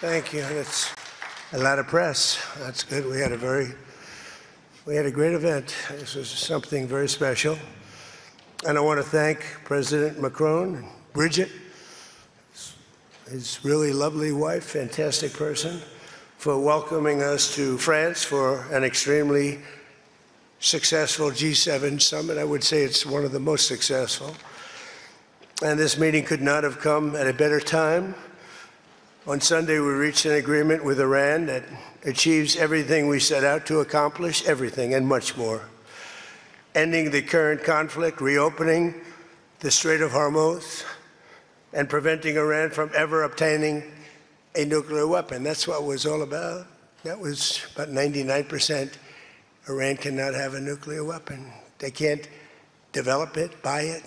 Thank you. That's a lot of press. That's good. We had a great event. This was something very special. And I want to thank President Macron and Bridget, his really lovely wife, fantastic person, for welcoming us to France for an extremely successful G7 summit. I would say it's one of the most successful. And this meeting could not have come at a better time. On Sunday, we reached an agreement with Iran that achieves everything we set out to accomplish, everything and much more. Ending the current conflict, reopening the Strait of Hormuz, and preventing Iran from ever obtaining a nuclear weapon. That's what it was all about. That was about 99%. Iran cannot have a nuclear weapon. They can't develop it, buy it.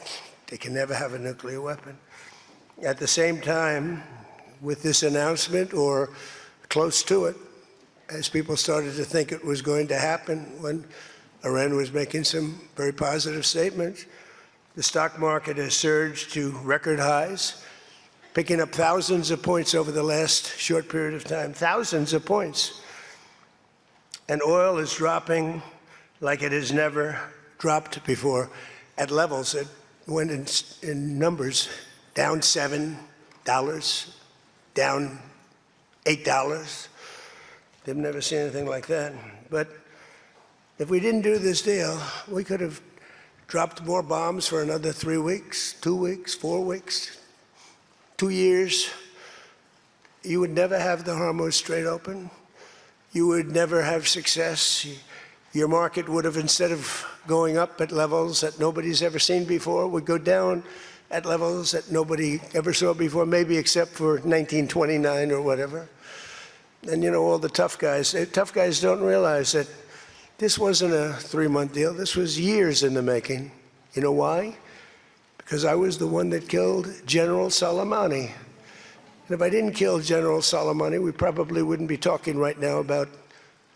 They can never have a nuclear weapon. At the same time, with this announcement, or close to it, as people started to think it was going to happen when Iran was making some very positive statements, the stock market has surged to record highs, picking up thousands of points over the last short period of time, thousands of points. And oil is dropping like it has never dropped before, at levels that went in numbers down $7, down $8. They've never seen anything like that. But if we didn't do this deal, we could have dropped more bombs for another 3 weeks, 2 weeks, 4 weeks, 2 years. You would never have the Hormuz Strait open. You would never have success. Your market would have, instead of going up at levels that nobody's ever seen before, would go down at levels that nobody ever saw before, maybe except for 1929 or whatever. And you know, all the tough guys don't realize that this wasn't a 3-month deal. This was years in the making. You know why? Because I was the one that killed General Soleimani. And if I didn't kill General Soleimani, we probably wouldn't be talking right now about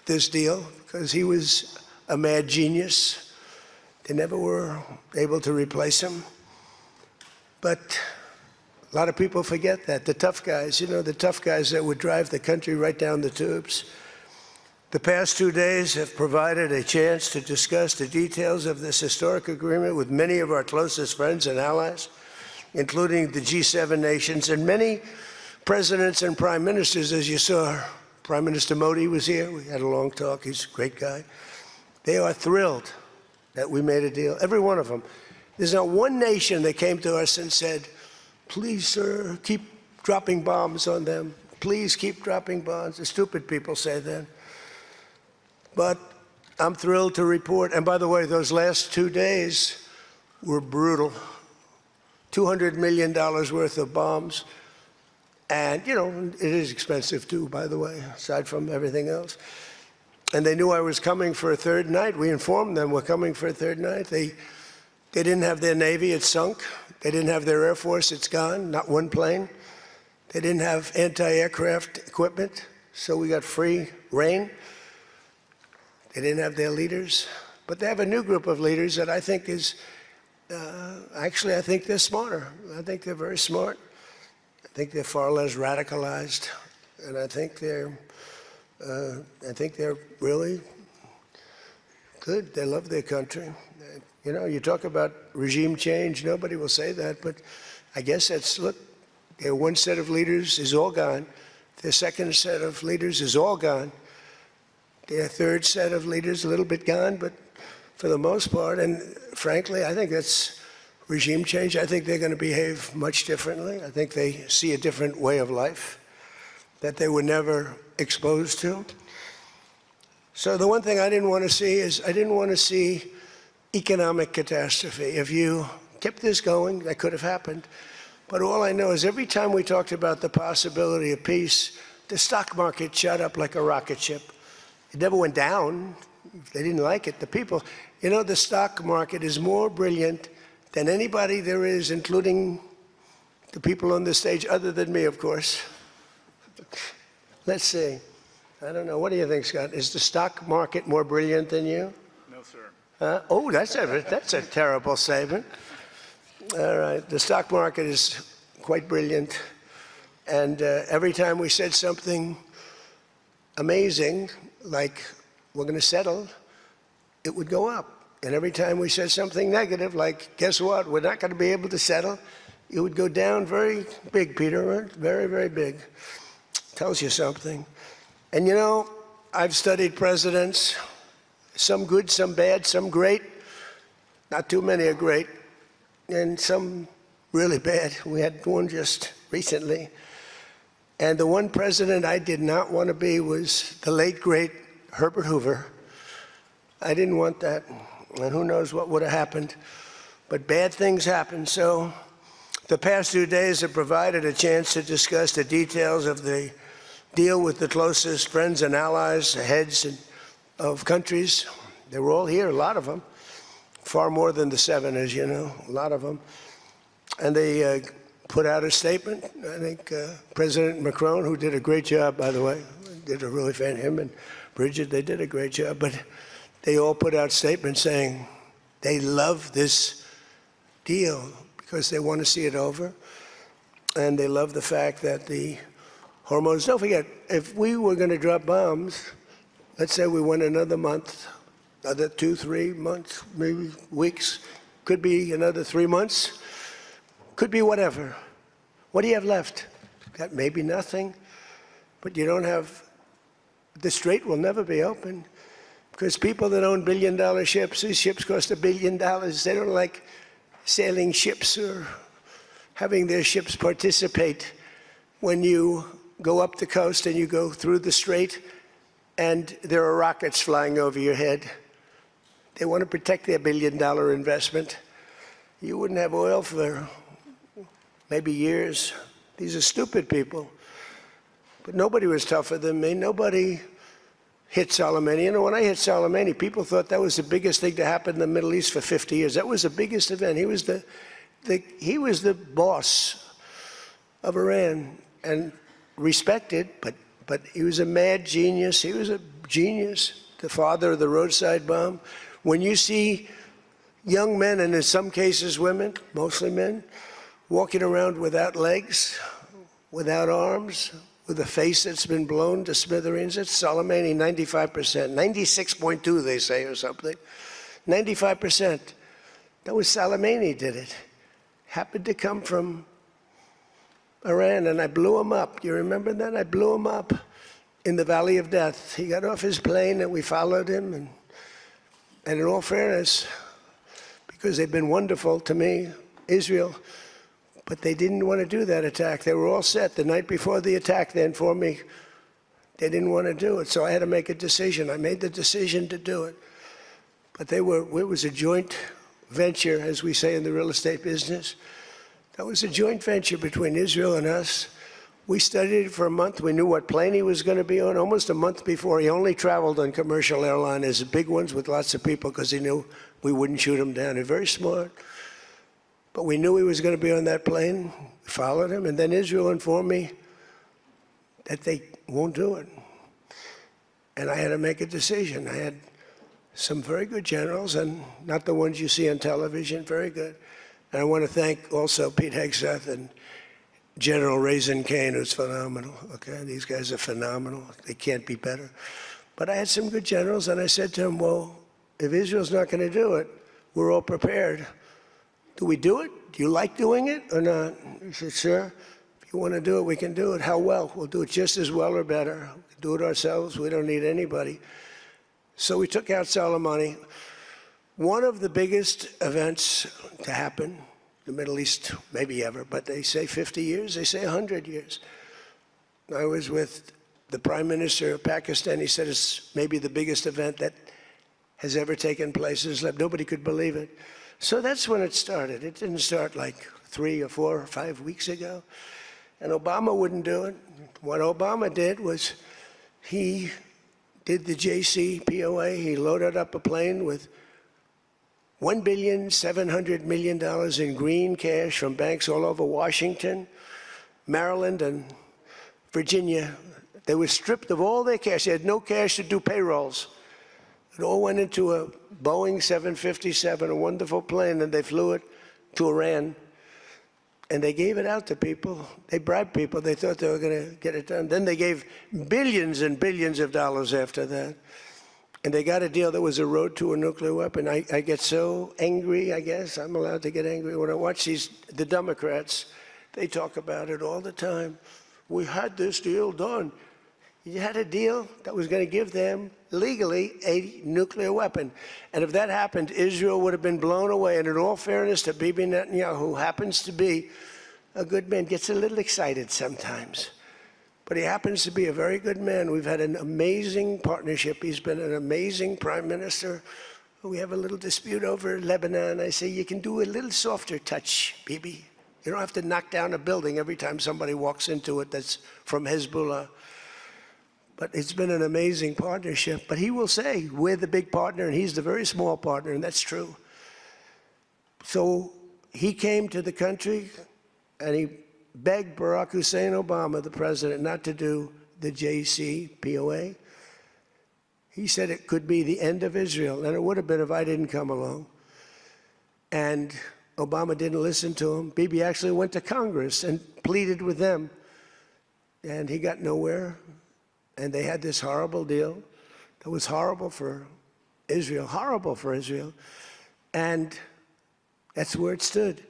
this deal, because he was a mad genius. They never were able to replace him. But a lot of people forget that. The tough guys, you know, the tough guys that would drive the country right down the tubes. The past 2 days have provided a chance to discuss the details of this historic agreement with many of our closest friends and allies, including the G7 nations and many presidents and prime ministers. As you saw, Prime Minister Modi was here. We had a long talk. He's a great guy. They are thrilled that we made a deal, every one of them. There's not one nation that came to us and said, please, sir, keep dropping bombs on them. Please keep dropping bombs. The stupid people say that. But I'm thrilled to report, and by the way, those last 2 days were brutal. $200 million worth of bombs. And, you know, it is expensive too, by the way, aside from everything else. And they knew I was coming for a third night. We informed them we're coming for a third night. They didn't have their Navy, it's sunk. They didn't have their Air Force, it's gone, not one plane. They didn't have anti-aircraft equipment, so we got free reign. They didn't have their leaders. But they have a new group of leaders that I think is, actually, I think they're smarter. I think they're very smart. I think they're far less radicalized. And I think they're really good. They love their country. You know, you talk about regime change, nobody will say that, but I guess that's, look, their one set of leaders is all gone. Their second set of leaders is all gone. Their third set of leaders, a little bit gone, but for the most part, and frankly, I think that's regime change. I think they're going to behave much differently. I think they see a different way of life that they were never exposed to. So the one thing I didn't want to see is, I didn't want to see economic catastrophe. If you kept this going, that could have happened. But all I know is every time we talked about the possibility of peace, the stock market shot up like a rocket ship. It never went down. They didn't like it. The people, you know, the stock market is more brilliant than anybody there is, including the people on the stage, other than me, of course. Let's see. I don't know. What do you think, Scott? Is the stock market more brilliant than you? No, sir. Oh, that's a terrible statement. All right. The stock market is quite brilliant. And every time we said something amazing, like we're going to settle, it would go up. And every time we said something negative, like, guess what, we're not going to be able to settle, it would go down very big, Peter, right? Very, very big. Tells you something. And you know, I've studied presidents, some good, some bad, some great. Not too many are great, and some really bad. We had one just recently. And the one president I did not want to be was the late, great Herbert Hoover. I didn't want that, and who knows what would have happened. But bad things happen. So the past 2 days have provided a chance to discuss the details of the deal with the closest friends and allies, the heads of countries. They were all here, a lot of them, far more than the 7, as you know, a lot of them. And they put out a statement. I think President Macron, who did a great job, by the way, did a really fan, him and Bridget, they did a great job. But they all put out statements saying they love this deal because they want to see it over. And they love the fact that the Hormuz, don't forget, if we were going to drop bombs, let's say we went another month, another 2, 3 months, maybe weeks, could be another 3 months, could be whatever. What do you have left? Got maybe nothing, but you don't have, the Strait will never be open because people that own billion-dollar ships, these ships cost $1 billion. They don't like sailing ships or having their ships participate when you go up the coast and you go through the Strait and there are rockets flying over your head. They want to protect their $1 billion investment. You wouldn't have oil for maybe years. These are stupid people. But nobody was tougher than me. Nobody hit Soleimani. You know, when I hit Soleimani, people thought that was the biggest thing to happen in the Middle East for 50 years. That was the biggest event. He was the boss of Iran and respected, but he was a mad genius. He was a genius, the father of the roadside bomb. When you see young men, and in some cases women, mostly men, walking around without legs, without arms, with a face that's been blown to smithereens, it's Soleimani, 95%, 96.2 they say or something, 95%. That was Soleimani did it. Happened to come from Iran, and I blew him up. You remember that? I blew him up in the Valley of Death. He got off his plane and we followed him. And in all fairness, because they've been wonderful to me, Israel, but they didn't want to do that attack. They were all set. The night before the attack, they informed me they didn't want to do it. So I had to make a decision. I made the decision to do it. But it was a joint venture, as we say in the real estate business. That was a joint venture between Israel and us. We studied it for a month. We knew what plane he was going to be on. Almost a month before, he only traveled on commercial airliners, big ones with lots of people, because he knew we wouldn't shoot him down. He's very smart. But we knew he was going to be on that plane. We followed him. And then Israel informed me that they won't do it. And I had to make a decision. I had some very good generals, and not the ones you see on television, very good. And I want to thank also Pete Hegseth and General Rein, who's phenomenal. Okay, these guys are phenomenal. They can't be better. But I had some good generals, and I said to them, well, if Israel's not going to do it, we're all prepared. Do we do it? Do you like doing it or not? He said, sure. If you want to do it, we can do it. How well? We'll do it just as well or better. We'll do it ourselves. We don't need anybody. So we took out Soleimani. One of the biggest events to happen, the Middle East, maybe ever, but they say 50 years, they say 100 years. I was with the Prime Minister of Pakistan. He said it's maybe the biggest event that has ever taken place in his life. Nobody could believe it. So that's when it started. It didn't start like 3 or 4 or 5 weeks ago. And Obama wouldn't do it. What Obama did was he did the JCPOA. He loaded up a plane with $1.7 billion in green cash from banks all over Washington, Maryland, and Virginia. They were stripped of all their cash. They had no cash to do payrolls. It all went into a Boeing 757, a wonderful plane, and they flew it to Iran. And they gave it out to people. They bribed people. They thought they were going to get it done. Then they gave billions and billions of dollars after that. And they got a deal that was a road to a nuclear weapon. I get so angry, I guess. I'm allowed to get angry. When I watch the Democrats, they talk about it all the time. We had this deal done. You had a deal that was going to give them, legally, a nuclear weapon. And if that happened, Israel would have been blown away. And in all fairness to Bibi Netanyahu, who happens to be a good man, gets a little excited sometimes. But he happens to be a very good man. We've had an amazing partnership. He's been an amazing prime minister. We have a little dispute over Lebanon. I say, you can do a little softer touch, Bibi. You don't have to knock down a building every time somebody walks into it that's from Hezbollah. But it's been an amazing partnership. But he will say, we're the big partner, and he's the very small partner, and that's true. So he came to the country, and he begged Barack Hussein Obama, the president, not to do the JCPOA. He said it could be the end of Israel, and it would have been if I didn't come along. And Obama didn't listen to him. Bibi actually went to Congress and pleaded with them, and he got nowhere. And they had this horrible deal that was horrible for Israel, and that's where it stood.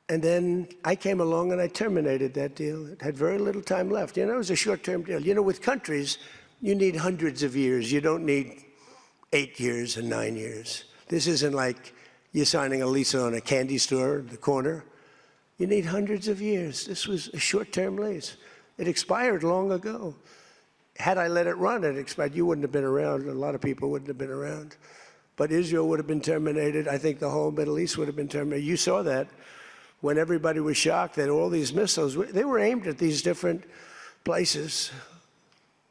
And then I came along and I terminated that deal. It had very little time left. You know, it was a short-term deal. You know, with countries, you need hundreds of years. You don't need 8 years and 9 years. This isn't like you're signing a lease on a candy store in the corner. You need hundreds of years. This was a short-term lease. It expired long ago. Had I let it run, it expired. You wouldn't have been around. A lot of people wouldn't have been around. But Israel would have been terminated. I think the whole Middle East would have been terminated. You saw that when everybody was shocked that all these missiles, they were aimed at these different places.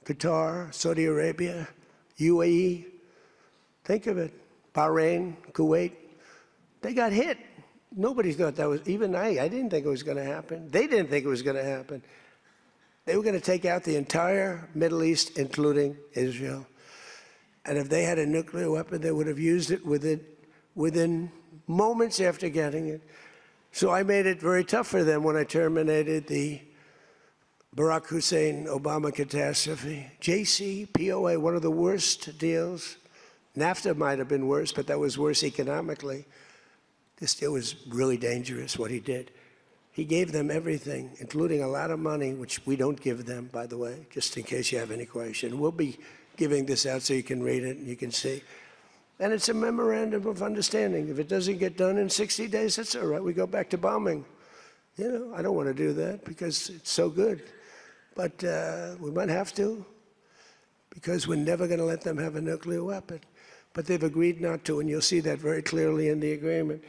Qatar, Saudi Arabia, UAE. Think of it. Bahrain, Kuwait. They got hit. Nobody thought that was, even I didn't think it was going to happen. They didn't think it was going to happen. They were going to take out the entire Middle East, including Israel. And if they had a nuclear weapon, they would have used it within moments after getting it. So I made it very tough for them when I terminated the Barack Hussein Obama catastrophe. JCPOA, one of the worst deals. NAFTA might have been worse, but that was worse economically. This deal was really dangerous, what he did. He gave them everything, including a lot of money, which we don't give them, by the way, just in case you have any question. We'll be giving this out so you can read it and you can see. And it's a memorandum of understanding. If it doesn't get done in 60 days, that's all right. We go back to bombing. You know, I don't want to do that because it's so good. But we might have to, because we're never going to let them have a nuclear weapon. But they've agreed not to, and you'll see that very clearly in the agreement.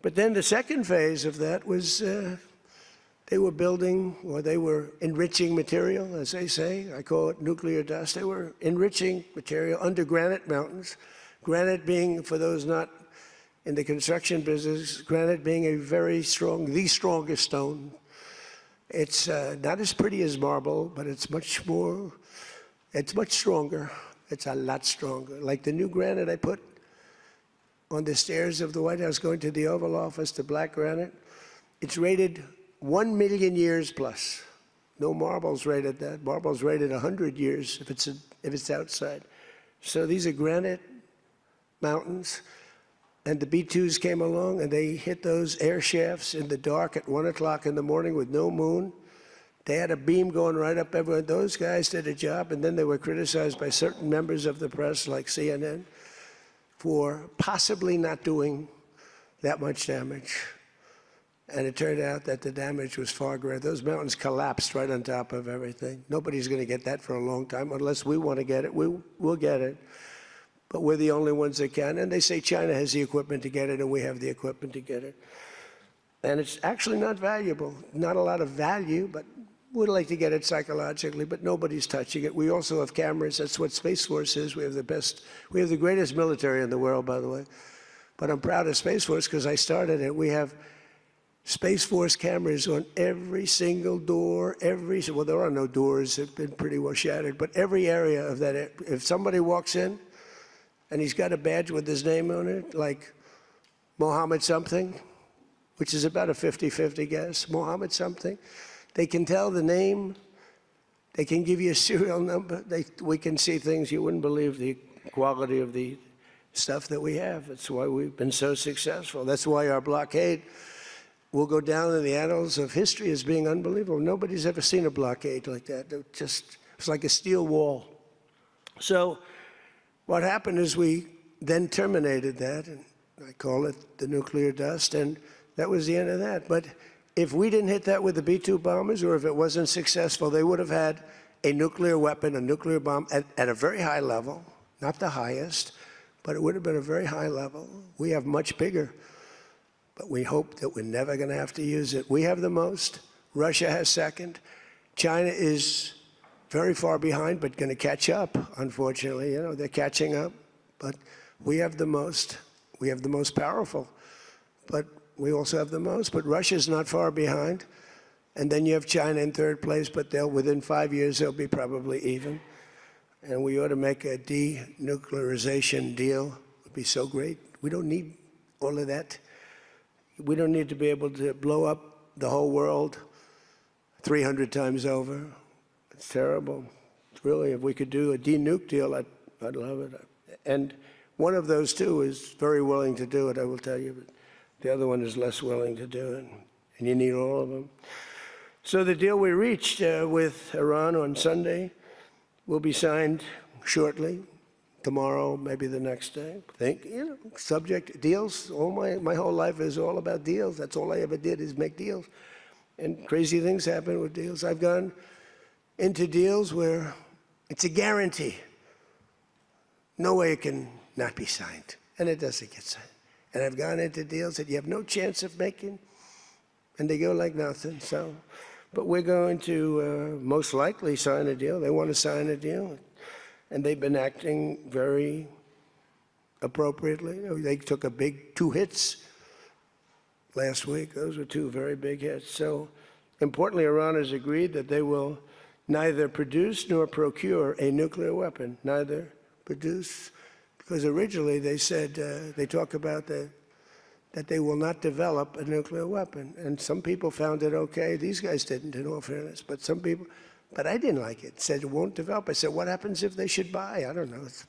But then the second phase of that was they were building, or they were enriching material, as they say. I call it nuclear dust. They were enriching material under granite mountains. Granite being, for those not in the construction business, granite being a very strong, the strongest stone. It's not as pretty as marble, but it's much stronger. It's a lot stronger. Like the new granite I put on the stairs of the White House going to the Oval Office, the black granite, it's rated 1 million years plus. No marble's rated that. Marble's rated 100 years if it's outside. So these are granite mountains, and the B-2s came along and they hit those air shafts in the dark at 1 o'clock in the morning with no moon. They had a beam going right up everywhere. Those guys did a job, and then they were criticized by certain members of the press, like CNN, for possibly not doing that much damage. And it turned out that the damage was far greater. Those mountains collapsed right on top of everything. Nobody's going to get that for a long time. Unless we want to get it, we'll get it. But we're the only ones that can. And they say China has the equipment to get it, and we have the equipment to get it. And it's actually not valuable. Not a lot of value, but we'd like to get it psychologically, but nobody's touching it. We also have cameras. That's what Space Force is. We have the greatest military in the world, by the way. But I'm proud of Space Force because I started it. We have Space Force cameras on every single door, well, there are no doors. They've been pretty well shattered. But every area of that, if somebody walks in and he's got a badge with his name on it, like Mohammed something, which is about a 50-50 guess, Mohammed something. They can tell the name. They can give you a serial number. We can see things you wouldn't believe the quality of the stuff that we have. That's why we've been so successful. That's why our blockade will go down in the annals of history as being unbelievable. Nobody's ever seen a blockade like that. It's like a steel wall. So what happened is we then terminated that, and I call it the nuclear dust, and that was the end of that. But if we didn't hit that with the B-2 bombers, or if it wasn't successful, they would have had a nuclear weapon, a nuclear bomb at a very high level, not the highest, but it would have been a very high level. We have much bigger, but we hope that we're never going to have to use it. We have the most. Russia has second. China is very far behind, but going to catch up, unfortunately. You know, they're catching up, but we have the most. We have the most powerful, but we also have the most. But Russia's not far behind. And then you have China in third place, but within 5 years, they'll be probably even. And we ought to make a denuclearization deal. It would be so great. We don't need all of that. We don't need to be able to blow up the whole world 300 times over. It's terrible. It's really, if we could do a denuke deal, I'd love it. And one of those two is very willing to do it, I will tell you. But the other one is less willing to do it. And you need all of them. So the deal we reached with Iran on Sunday will be signed shortly, tomorrow, maybe the next day. Subject deals. My whole life is all about deals. That's all I ever did is make deals. And crazy things happen with deals. I've gone into deals where it's a guarantee. No way it can not be signed. And it doesn't get signed. And I've gone into deals that you have no chance of making, and they go like nothing. So, but we're going to most likely sign a deal. They want to sign a deal. And they've been acting very appropriately. They took a big 2 hits last week. Those were 2 very big hits. So importantly, Iran has agreed that they will neither produce nor procure a nuclear weapon. Neither produce, because originally they said, they talk about that they will not develop a nuclear weapon. And some people found it okay. These guys didn't, in all fairness. But some people, but I didn't like it. Said it won't develop. I said, what happens if they should buy? I don't know. It's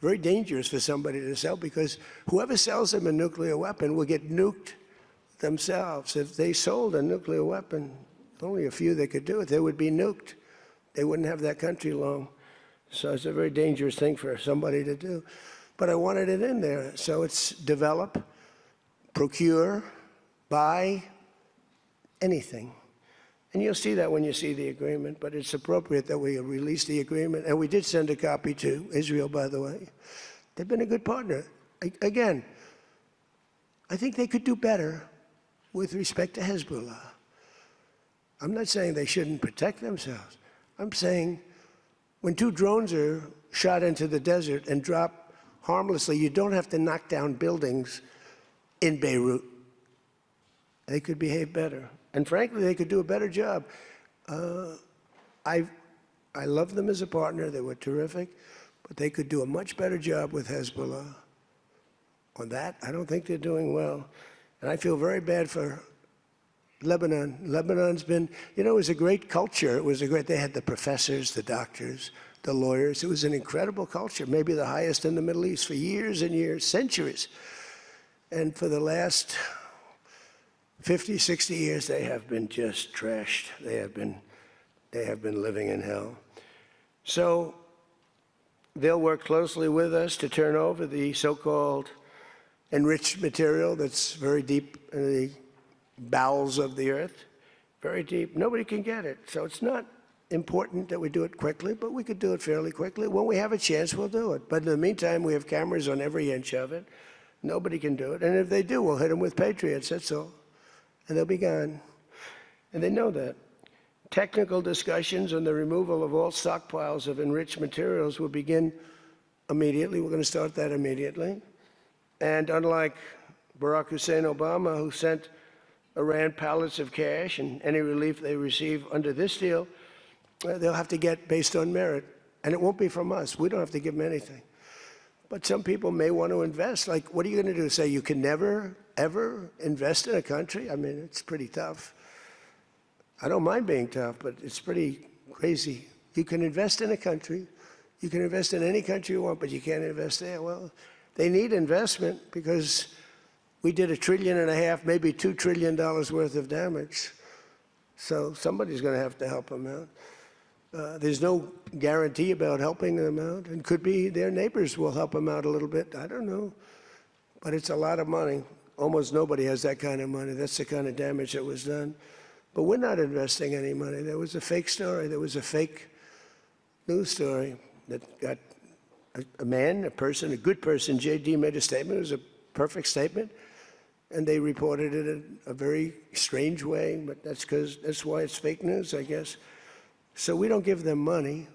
very dangerous for somebody to sell, because whoever sells them a nuclear weapon will get nuked themselves. If they sold a nuclear weapon, only a few that could do it, they would be nuked. They wouldn't have that country long. So it's a very dangerous thing for somebody to do. But I wanted it in there. So it's develop, procure, buy, anything. And you'll see that when you see the agreement, but it's appropriate that we release the agreement. And we did send a copy to Israel, by the way. They've been a good partner. Again, I think they could do better with respect to Hezbollah. I'm not saying they shouldn't protect themselves. I'm saying when 2 drones are shot into the desert and drop harmlessly, you don't have to knock down buildings in Beirut. They could behave better. And frankly, they could do a better job. I love them as a partner. They were terrific. But they could do a much better job with Hezbollah. On that, I don't think they're doing well. And I feel very bad for Lebanon. Lebanon's been, it was a great culture. They had the professors, the doctors, the lawyers. It was an incredible culture, maybe the highest in the Middle East for years and years, centuries. And for the last 50, 60 years, they have been just trashed. They have been living in hell. So they'll work closely with us to turn over the so-called enriched material that's very deep in the bowels of the earth, very deep. Nobody can get it. So it's not important that we do it quickly, but we could do it fairly quickly. When we have a chance, we'll do it. But in the meantime, we have cameras on every inch of it. Nobody can do it. And if they do, we'll hit them with Patriots, that's all. And they'll be gone. And they know that. Technical discussions on the removal of all stockpiles of enriched materials will begin immediately. We're going to start that immediately. And unlike Barack Hussein Obama, who sent Iran pallets of cash and any relief they receive under this deal, they'll have to get based on merit. And it won't be from us. We don't have to give them anything. But some people may want to invest. Like, what are you going to do? Say you can never ever invest in a country? I mean, it's pretty tough. I don't mind being tough, but it's pretty crazy. You can invest in a country. You can invest in any country you want, but you can't invest there. Well, they need investment because we did $1.5 trillion, maybe $2 trillion worth of damage. So somebody's going to have to help them out. There's no guarantee about helping them out. And could be their neighbors will help them out a little bit. I don't know. But it's a lot of money. Almost nobody has that kind of money. That's the kind of damage that was done. But we're not investing any money. There was a fake story. There was a fake news story that got a man, a person, a good person. JD made a statement. It was a perfect statement. And they reported it in a very strange way, but that's why it's fake news, I guess. So we don't give them money.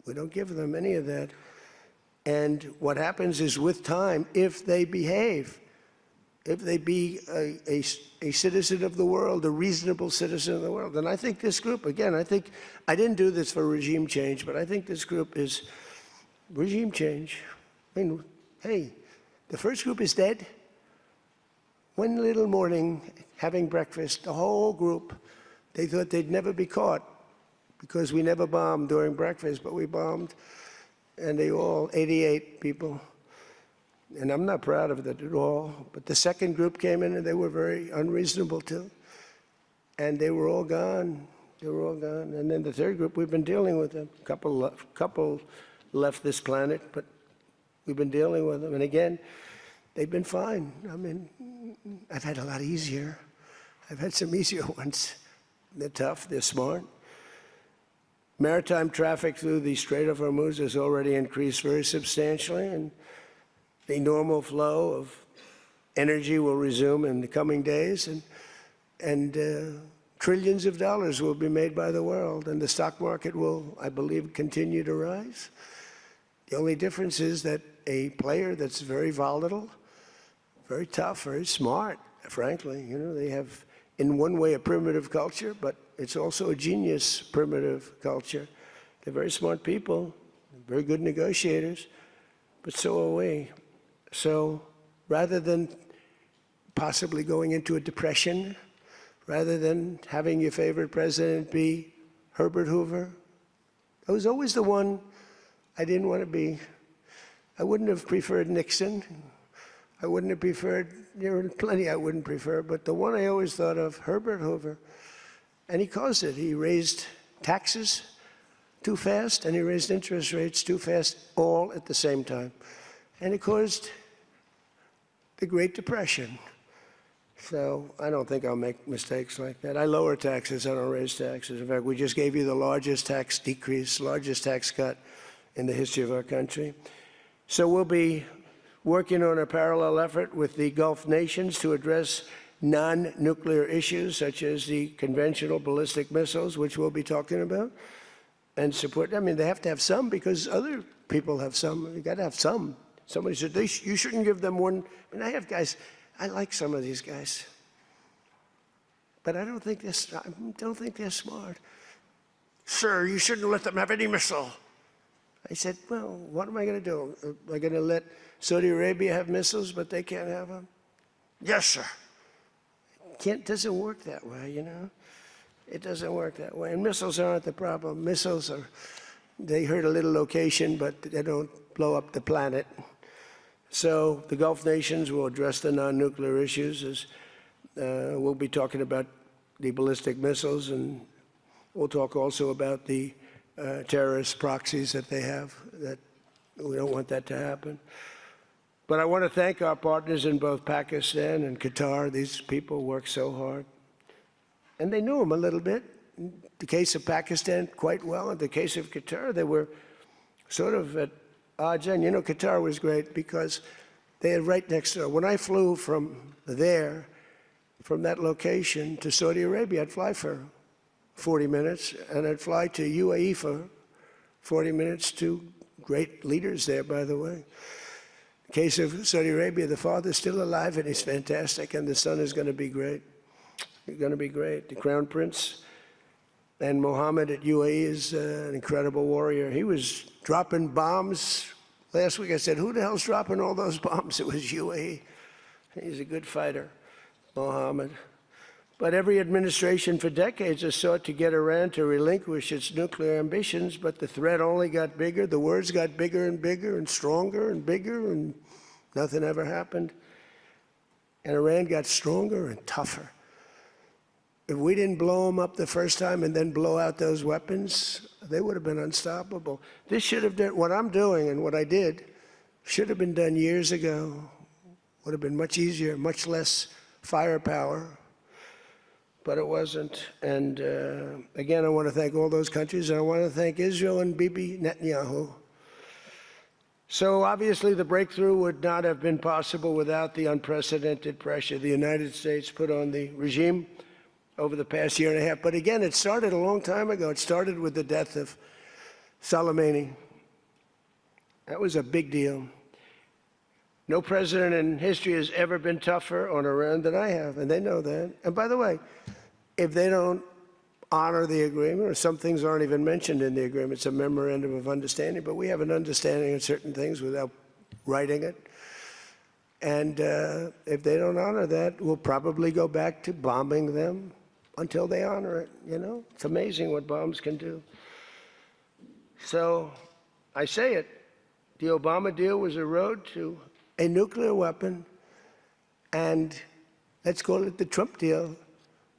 We don't give them any of that. And what happens is with time, if they behave, if they be a citizen of the world, a reasonable citizen of the world. And I think this group, again, I didn't do this for regime change, but I think this group is regime change. I mean, hey, the first group is dead. One little morning, having breakfast, the whole group, they thought they'd never be caught because we never bombed during breakfast, but we bombed. And they all, 88 people. And I'm not proud of that at all. But the second group came in and they were very unreasonable too. And they were all gone. They were all gone. And then the third group, we've been dealing with them. Couple left this planet, but we've been dealing with them. And again, they've been fine. I mean, I've had a lot easier. I've had some easier ones. They're tough, they're smart. Maritime traffic through the Strait of Hormuz has already increased very substantially, and the normal flow of energy will resume in the coming days, and trillions of dollars will be made by the world, and the stock market will, I believe, continue to rise. The only difference is that a player that's very volatile, very tough, very smart, frankly, you know, they have, in one way, a primitive culture, but it's also a genius primitive culture. They're very smart people, very good negotiators, but so are we. So rather than possibly going into a depression, rather than having your favorite president be Herbert Hoover, I was always the one I didn't want to be. I wouldn't have preferred Nixon. I wouldn't have preferred, there are plenty I wouldn't prefer, but the one I always thought of, Herbert Hoover, and he caused it. He raised taxes too fast, and he raised interest rates too fast, all at the same time. And it caused the Great Depression. So I don't think I'll make mistakes like that. I lower taxes, I don't raise taxes. In fact, we just gave you the largest tax decrease, largest tax cut in the history of our country. So we'll be working on a parallel effort with the Gulf nations to address non-nuclear issues such as the conventional ballistic missiles, which we'll be talking about, and support. I mean, they have to have some because other people have some. You got to have some. Somebody said, you shouldn't give them one. I mean, I have guys, I like some of these guys, but I don't think they're smart. Sir, you shouldn't let them have any missile. I said, well, what am I going to do? Am I going to let Saudi Arabia have missiles, but they can't have them? Yes, sir. Doesn't work that way, you know? It doesn't work that way. And missiles aren't the problem. Missiles they hurt a little location, but they don't blow up the planet. So the Gulf nations will address the non-nuclear issues. As we'll be talking about the ballistic missiles, and we'll talk also about the terrorist proxies that they have, that we don't want that to happen. But I want to thank our partners in both Pakistan and Qatar. These people work so hard. And they knew them a little bit. In the case of Pakistan, quite well. In the case of Qatar, they were sort of at odds. And, you know, Qatar was great because they had right next door. When I flew from there, from that location to Saudi Arabia, I'd fly for 40 minutes, and I'd fly to UAE for 40 minutes, to great leaders there, by the way. In the case of Saudi Arabia, the father's still alive, and he's fantastic, and the son is going to be great. He's going to be great. The Crown Prince and Mohammed at UAE is an incredible warrior. He was dropping bombs. Last week I said, who the hell's dropping all those bombs? It was UAE. He's a good fighter, Mohammed. But every administration for decades has sought to get Iran to relinquish its nuclear ambitions, but the threat only got bigger. The words got bigger and bigger and stronger and bigger, and nothing ever happened. And Iran got stronger and tougher. If we didn't blow them up the first time and then blow out those weapons, they would have been unstoppable. This should have done, what I'm doing and what I did, should have been done years ago. Would have been much easier, much less firepower, but it wasn't. And again, I want to thank all those countries, and I want to thank Israel and Bibi Netanyahu. So obviously the breakthrough would not have been possible without the unprecedented pressure the United States put on the regime over the past year and a half. But again, it started a long time ago. It started with the death of Soleimani. That was a big deal. No president in history has ever been tougher on Iran than I have, and they know that. And by the way, if they don't honor the agreement, or some things aren't even mentioned in the agreement, it's a memorandum of understanding, but we have an understanding of certain things without writing it. And if they don't honor that, we'll probably go back to bombing them until they honor it, you know? It's amazing what bombs can do. So I say it, the Obama deal was a road to a nuclear weapon, and let's call it the Trump deal,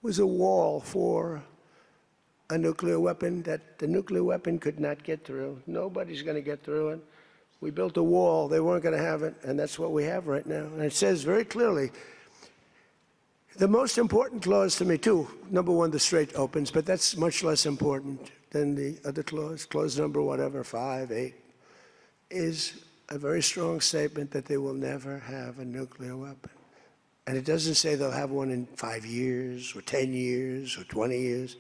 was a wall for a nuclear weapon that the nuclear weapon could not get through. Nobody's going to get through it. We built a wall. They weren't going to have it, and that's what we have right now. And it says very clearly, the most important clause to me, too, number one, the Strait opens, but that's much less important than the other clause. Clause number whatever, 5, 8, is a very strong statement that they will never have a nuclear weapon. And it doesn't say they'll have one in 5 years or 10 years or 20 years.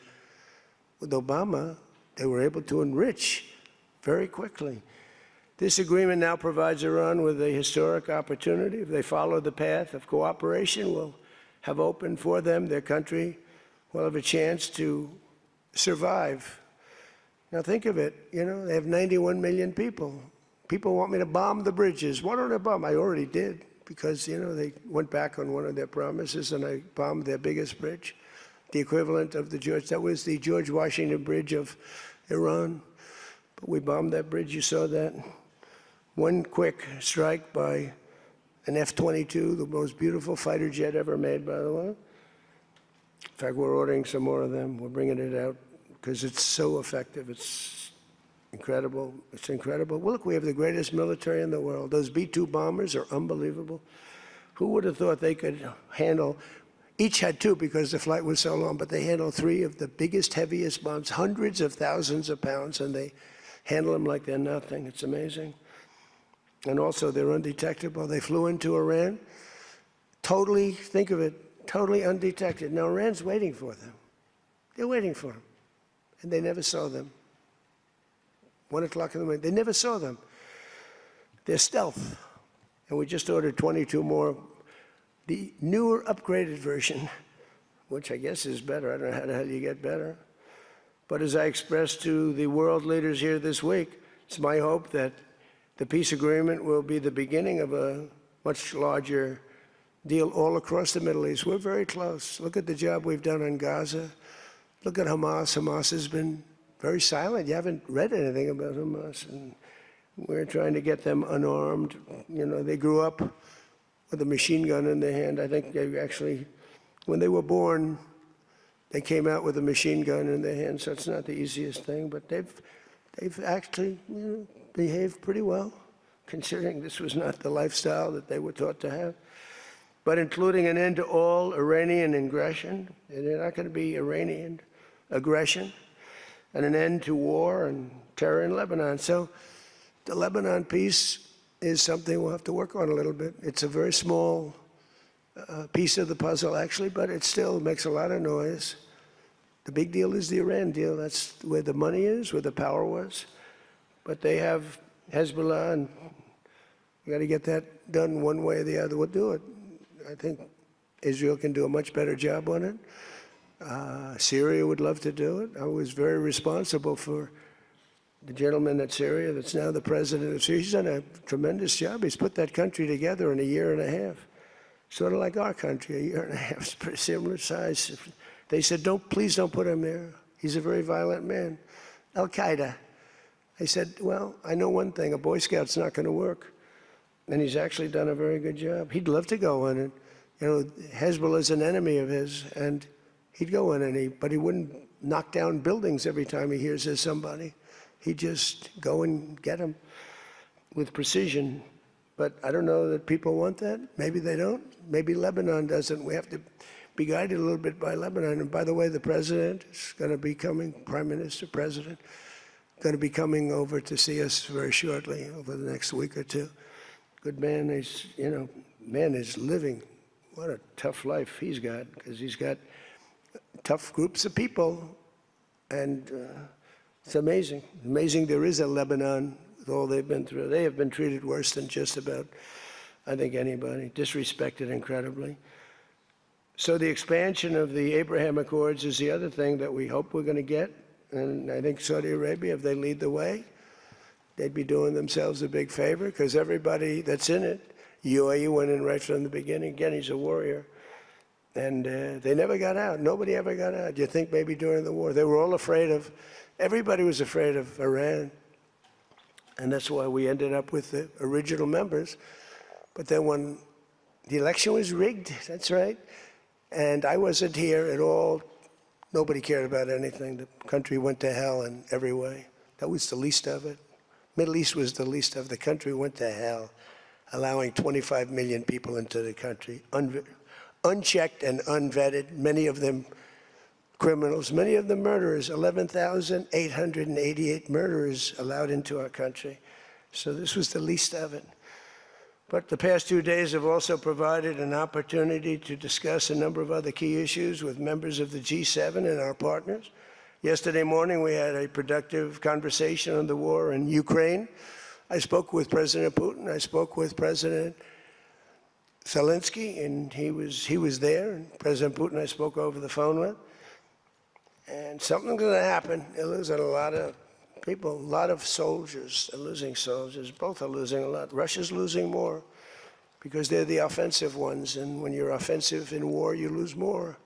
With Obama, they were able to enrich very quickly. This agreement now provides Iran with a historic opportunity. If they follow the path of cooperation we'll have opened for them, their country will have a chance to survive. Now think of it, you know, they have 91 million people. People want me to bomb the bridges. Why don't I bomb? I already did, because, you know, they went back on one of their promises, and I bombed their biggest bridge, the equivalent of that was the George Washington Bridge of Iran. But we bombed that bridge, you saw that. One quick strike by an F-22, the most beautiful fighter jet ever made, by the way. In fact, we're ordering some more of them. We're bringing it out because it's so effective. It's incredible. It's incredible. Well, look, we have the greatest military in the world. Those B-2 bombers are unbelievable. Who would have thought they could handle, each had 2 because the flight was so long, but they handled 3 of the biggest, heaviest bombs, hundreds of thousands of pounds, and they handle them like they're nothing. It's amazing. And also, they're undetectable. They flew into Iran, totally, think of it, totally undetected. Now, Iran's waiting for them. They're waiting for them. And they never saw them. 1 o'clock in the morning, they never saw them. They're stealth. And we just ordered 22 more. The newer, upgraded version, which I guess is better. I don't know how the hell you get better. But as I expressed to the world leaders here this week, it's my hope that the peace agreement will be the beginning of a much larger deal all across the Middle East. We're very close. Look at the job we've done on Gaza. Look at Hamas. Hamas has been very silent. You haven't read anything about Hamas. And we're trying to get them unarmed. You know, they grew up with a machine gun in their hand. I think they actually, when they were born, they came out with a machine gun in their hand, so it's not the easiest thing. But they've actually, you know, behaved pretty well, considering this was not the lifestyle that they were taught to have. But including an end to all Iranian aggression, and they're not going to be Iranian aggression, and an end to war and terror in Lebanon. So the Lebanon peace is something we'll have to work on a little bit. It's a very small piece of the puzzle, actually, but it still makes a lot of noise. The big deal is the Iran deal. That's where the money is, where the power was. But they have Hezbollah, and we got to get that done one way or the other. We'll do it. I think Israel can do a much better job on it. Syria would love to do it. I was very responsible for the gentleman at Syria that's now the president of Syria. He's done a tremendous job. He's put that country together in a year and a half. sort of like our country, a year and a half, it's pretty similar size. They said, please don't put him there. He's a very violent man. Al-Qaeda. I said, well, I know one thing, a Boy Scout's not going to work. And he's actually done a very good job. He'd love to go in, and Hezbollah is an enemy of his, and he'd go in, but he wouldn't knock down buildings every time he hears there's somebody. He'd just go and get them with precision. But I don't know that people want that. Maybe they don't. Maybe Lebanon doesn't. We have to be guided a little bit by Lebanon. And by the way, the president is going to be coming, Prime Minister, President, going to be coming over to see us very shortly, over the next week or two. Good man. Man is living. What a tough life he's got, because he's got tough groups of people. And it's amazing. Amazing there is a Lebanon with all they've been through. They have been treated worse than just about, I think, anybody. Disrespected incredibly. So the expansion of the Abraham Accords is the other thing that we hope we're going to get. And I think Saudi Arabia, if they lead the way, they'd be doing themselves a big favor, because everybody that's in it, UAE went in right from the beginning. Again, he's a warrior. And they never got out. Nobody ever got out. You think maybe during the war. They were all afraid of, everybody was afraid of Iran. And that's why we ended up with the original members. But then when the election was rigged, that's right, and I wasn't here at all, nobody cared about anything. The country went to hell in every way. That was the least of it. Middle East was the least of it. The country went to hell, allowing 25 million people into the country, unchecked and unvetted, many of them criminals, many of them murderers, 11,888 murderers allowed into our country. So this was the least of it. But the past 2 days have also provided an opportunity to discuss a number of other key issues with members of the G7 and our partners. Yesterday morning, we had a productive conversation on the war in Ukraine. I spoke with President Putin. I spoke with President Zelenskyy, and he was there. And President Putin I spoke over the phone with. And something's going to happen. They're losing a lot of people, a lot of soldiers. They're losing soldiers. Both are losing a lot. Russia's losing more because they're the offensive ones. And when you're offensive in war, you lose more.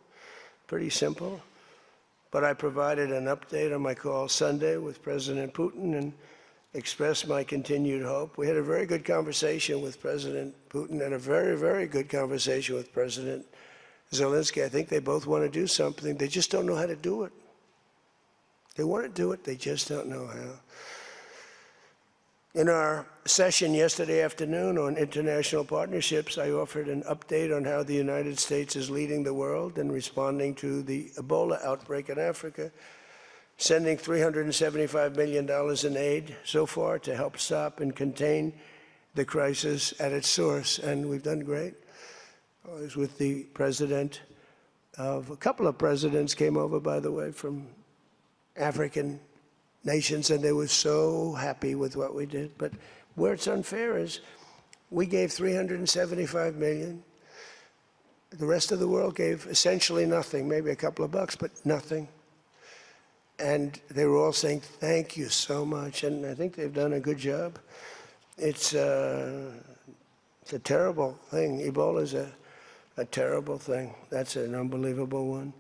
Pretty simple. But I provided an update on my call Sunday with President Putin and expressed my continued hope. We had a very good conversation with President Putin and a very, very good conversation with President Zelenskyy. I think they both want to do something. They just don't know how to do it. They want to do it, they just don't know how. In our session yesterday afternoon on international partnerships, I offered an update on how the United States is leading the world in responding to the Ebola outbreak in Africa, sending $375 million in aid so far to help stop and contain the crisis at its source, and we've done great. I was with the president of, a couple of presidents came over, by the way, from African nations, and they were so happy with what we did. But where it's unfair is we gave $375 million. The rest of the world gave essentially nothing, maybe a couple of bucks, but nothing. And they were all saying, thank you so much. And I think they've done a good job. It's a terrible thing. Ebola is a terrible thing. That's an unbelievable one.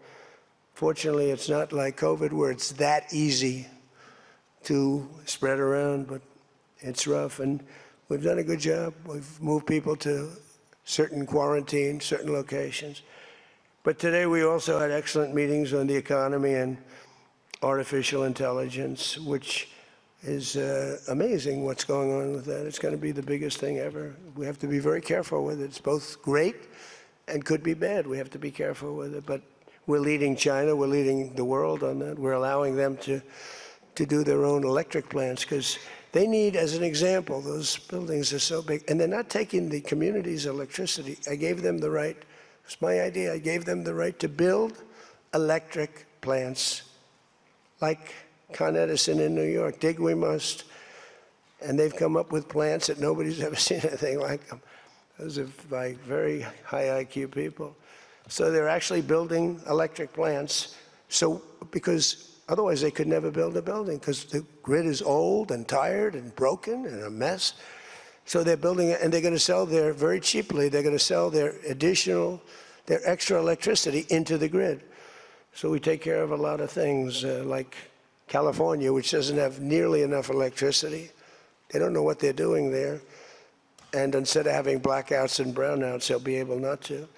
Fortunately, it's not like COVID where it's that easy to spread around, but it's rough. And we've done a good job. We've moved people to certain quarantine, certain locations. But today we also had excellent meetings on the economy and artificial intelligence, which is amazing what's going on with that. It's going to be the biggest thing ever. We have to be very careful with it. It's both great and could be bad. We have to be careful with it. But we're leading China. We're leading the world on that. We're allowing them to do their own electric plants because they need, as an example, those buildings are so big. And they're not taking the community's electricity. I gave them the right. It's my idea. I gave them the right to build electric plants like Con Edison in New York. Dig we must. And they've come up with plants that nobody's ever seen anything like them. Those are like very high IQ people. So they're actually building electric plants. So because otherwise they could never build a building because the grid is old and tired and broken and a mess. So they're building it, and they're going to sell very cheaply, they're going to sell their extra electricity into the grid. So we take care of a lot of things, like California, which doesn't have nearly enough electricity. They don't know what they're doing there. And instead of having blackouts and brownouts, they'll be able not to.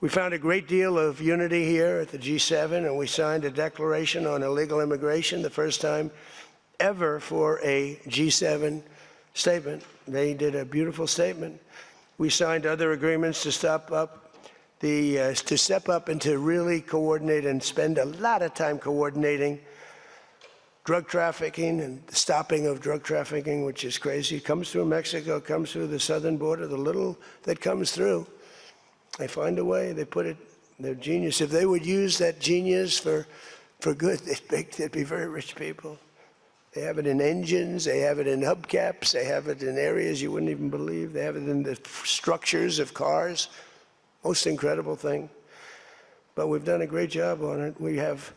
We found a great deal of unity here at the G7, and we signed a declaration on illegal immigration, the first time ever for a G7 statement. They did a beautiful statement. We signed other agreements to step up and to really coordinate and spend a lot of time coordinating drug trafficking and the stopping of drug trafficking, which is crazy. It comes through Mexico, it comes through the southern border, the little that comes through. They find a way, they put it, they're genius. If they would use that genius for good, they'd be very rich people. They have it in engines, they have it in hubcaps, they have it in areas you wouldn't even believe. They have it in the structures of cars. Most incredible thing. But we've done a great job on it. We have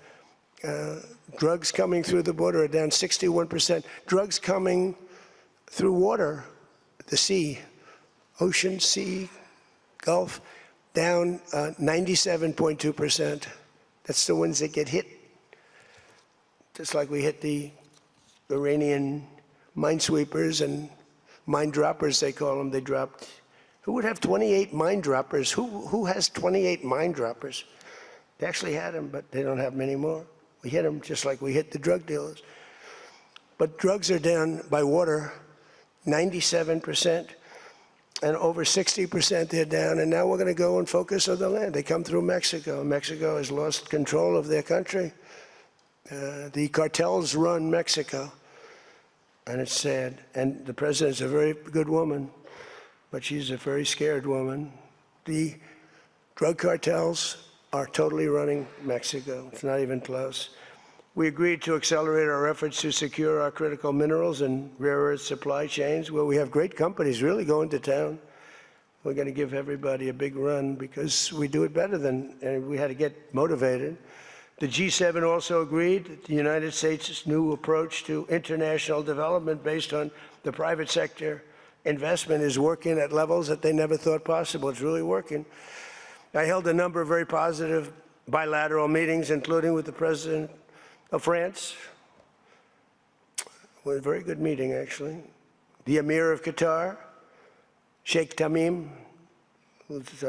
drugs coming through the border are down 61%. Drugs coming through water, the sea, ocean, sea, Gulf, down 97.2%. That's the ones that get hit. Just like we hit the Iranian minesweepers and mine droppers, they call them. They dropped. Who would have 28 mine droppers? Who has 28 mine droppers? They actually had them, but they don't have them anymore. We hit them just like we hit the drug dealers. But drugs are down by water 97%, and over 60% they're down. And now we're going to go and focus on the land. They come through Mexico. Mexico has lost control of their country. The cartels run Mexico, and it's sad. And the president's a very good woman, but she's a very scared woman. The drug cartels are totally running Mexico. It's not even close. We agreed to accelerate our efforts to secure our critical minerals and rare earth supply chains, where we have great companies really going to town. We're going to give everybody a big run because we do it better than, and we had to get motivated. The G7 also agreed that the United States' new approach to international development based on the private sector investment is working at levels that they never thought possible. It's really working. I held a number of very positive bilateral meetings, including with the President of France. It was a very good meeting, actually. The Emir of Qatar, Sheikh Tamim, who's,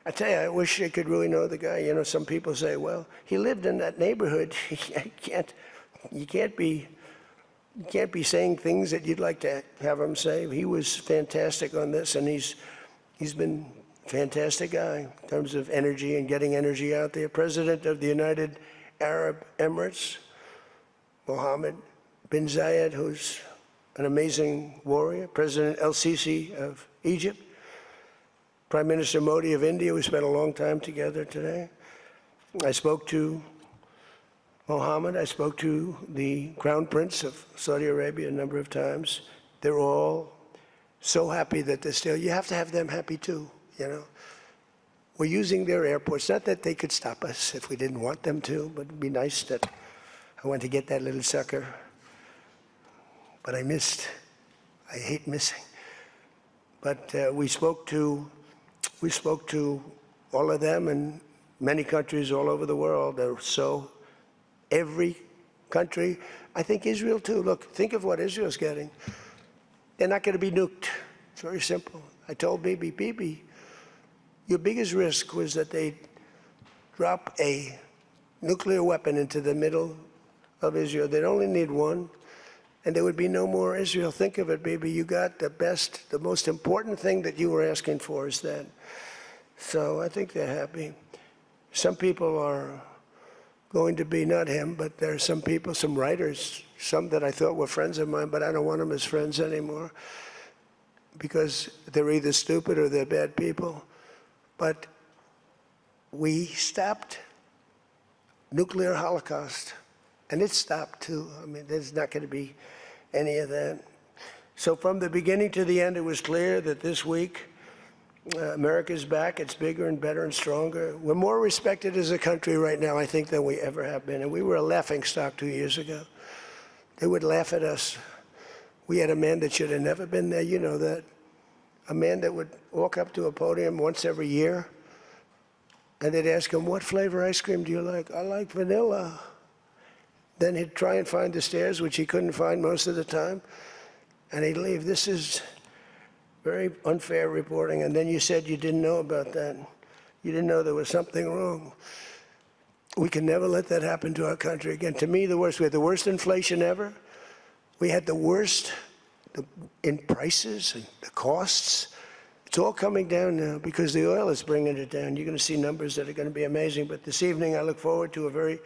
I tell you, I wish I could really know the guy. You know, some people say, well, he lived in that neighborhood. You can't be saying things that you'd like to have him say. He was fantastic on this, and he's been a fantastic guy in terms of energy and getting energy out there. President of the United Arab Emirates, Mohammed bin Zayed, who's an amazing warrior. President El-Sisi of Egypt. Prime Minister Modi of India. We spent a long time together today. I spoke to Mohammed. I spoke to the Crown Prince of Saudi Arabia a number of times. They're all so happy that they're still, you have to have them happy too, you know. We're using their airports. Not that they could stop us if we didn't want them to, but it'd be nice that I went to get that little sucker. But I missed. I hate missing. But we spoke to all of them and many countries all over the world. So every country, I think Israel too. Look, think of what Israel's getting. They're not going to be nuked. It's very simple. I told Bibi, your biggest risk was that they'd drop a nuclear weapon into the middle of Israel. They'd only need one, and there would be no more Israel. Think of it, Bibi. You got the best, the most important thing that you were asking for is that. So I think they're happy. Some people are going to be, not him, but there are some people, some writers, some that I thought were friends of mine, but I don't want them as friends anymore because they're either stupid or they're bad people. But we stopped nuclear holocaust, and it stopped too. I mean, there's not going to be any of that. So from the beginning to the end, it was clear that this week, America's back. It's bigger and better and stronger. We're more respected as a country right now, I think, than we ever have been. And we were a laughingstock 2 years ago. They would laugh at us. We had a man that should have never been there. You know that. A man that would walk up to a podium once every year, and they'd ask him, what flavor ice cream do you like? I like vanilla. Then he'd try and find the stairs, which he couldn't find most of the time, and he'd leave. This is very unfair reporting. And then you said you didn't know about that. You didn't know there was something wrong. We can never let that happen to our country again. To me, the worst. We had the worst inflation ever. We had the worst in prices and the costs. It's all coming down now because the oil is bringing it down. You're going to see numbers that are going to be amazing. But this evening, I look forward to a very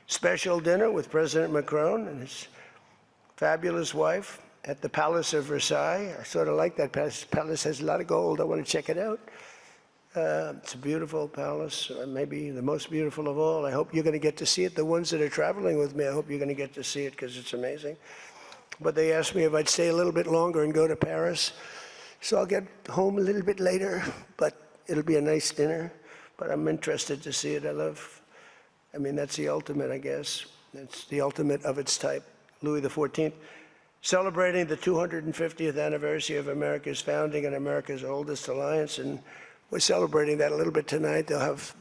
special dinner with President Macron and his fabulous wife at the Palace of Versailles. I sort of like that palace. Palace has a lot of gold. I want to check it out. It's a beautiful palace, maybe the most beautiful of all. I hope you're going to get to see it. The ones that are traveling with me, I hope you're going to get to see it because it's amazing. But they asked me if I'd stay a little bit longer and go to Paris. So I'll get home a little bit later, but it'll be a nice dinner. But I'm interested to see it. I mean, that's the ultimate, I guess. It's the ultimate of its type. Louis XIV, celebrating the 250th anniversary of America's founding and America's oldest alliance. And we're celebrating that a little bit tonight. They'll have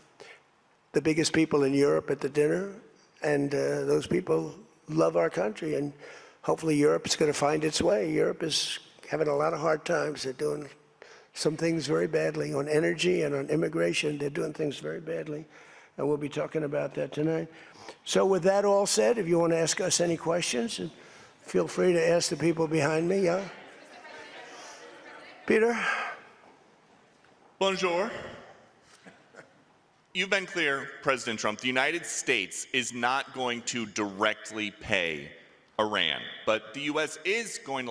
the biggest people in Europe at the dinner. And those people love our country. And hopefully Europe's going to find its way. Europe is having a lot of hard times. They're doing some things very badly on energy and on immigration. They're doing things very badly. And we'll be talking about that tonight. So with that all said, if you want to ask us any questions, feel free to ask the people behind me. Yeah? Peter? Bonjour. You've been clear, President Trump, the United States is not going to directly pay Iran, but the U.S. is going to